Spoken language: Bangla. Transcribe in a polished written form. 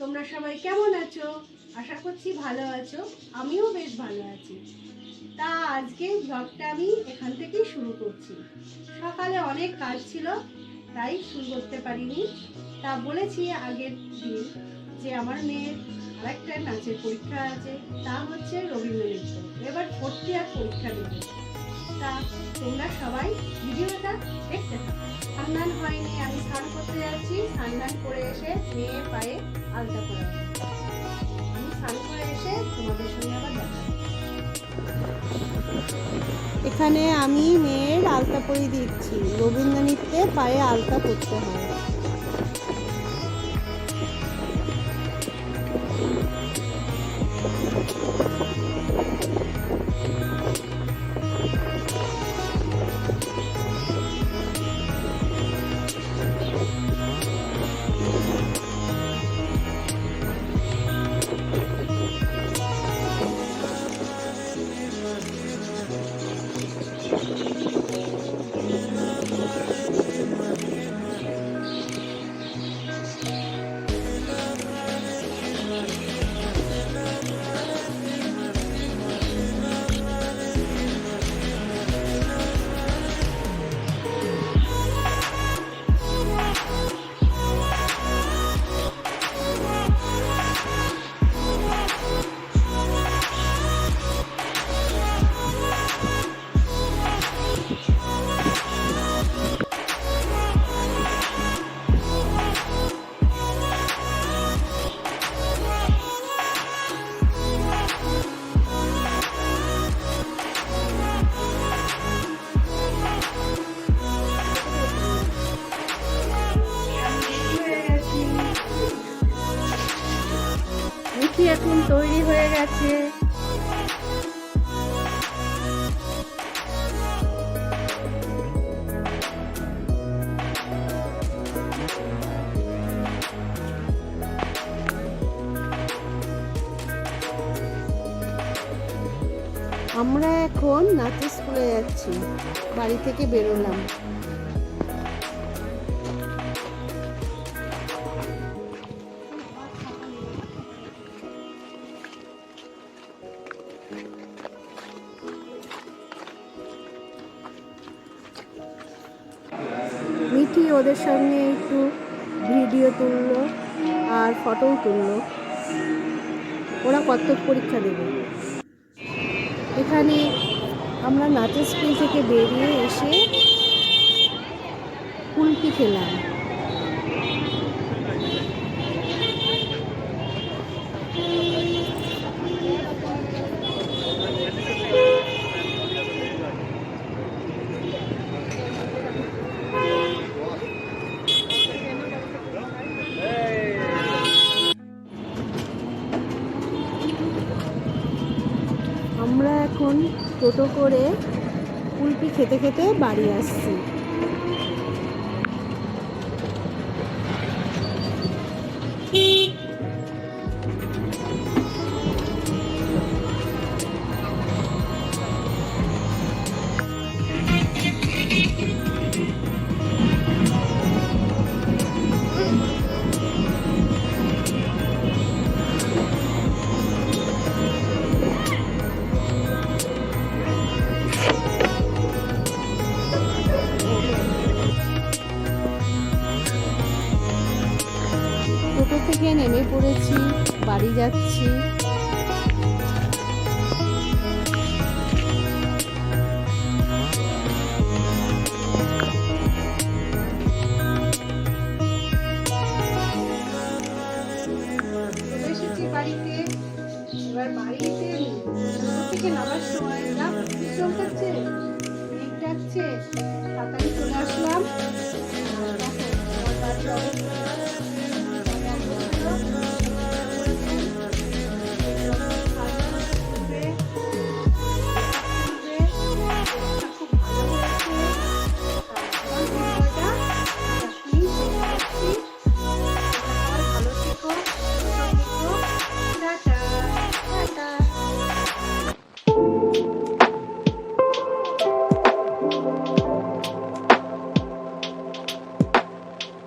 তোমরা সবাই কেমন আছো? আশা করছি ভালো আছো। আমিও বেশ ভালো আছি। তা আজকে ব্লগটা আমি এখান থেকেই শুরু করছি। সকালে অনেক কাজ ছিল, তাই শুরু করতে পারিনি। তা বলেছি আগের দিন যে আমার মেয়ের আরেকটা নাচের পরীক্ষা আছে, তা হচ্ছে রবীন্দ্র নৃত্য। এবার 4th ইয়ার পরীক্ষা দেবে। তা তোমরা সবাই ভিডিওটা দেখতে থাকো। স্নান হয়নি, আমি স্নান করতে যাচ্ছি। স্নান করে এসে মেয়ের পায়ে আলতা পরা। আমি স্নান করে এসে তোমাদের সঙ্গে আবার দেখা। এখানে আমি মেয়ের আলতা পরিয়ে দিচ্ছি। রবীন্দ্র নৃত্যে পায়ে আলতা পরতে হয়। মিঠি এখন তৈরি হয়ে গেছে। আমরা এখন নাচের স্কুলে যাচ্ছি। বাড়ি থেকে বেরোলাম। মিঠি ওদের সঙ্গে একটু ভিডিও তুললো আর ফটোও তুললো। ওরা কত্থক পরীক্ষা দেবে। এখানে আমরা নাচের স্কুল থেকে বেরিয়ে এসে কুলফি খেলাম। আমরা এখন টোটো করে কুলফি খেতে খেতে বাড়ি আসছি। টোটো থেকে নেমে পড়েছি, বাড়ি যাচ্ছি। এসেছি বাড়িতে। এবার বাড়িতে টোটো থেকে নামার সময় যা পরিশ্রম করছে, মেঘ ডাকছে, তাড়াতাড়ি চলে আসলাম। দেখো আমার বাড়ির অবস্থা।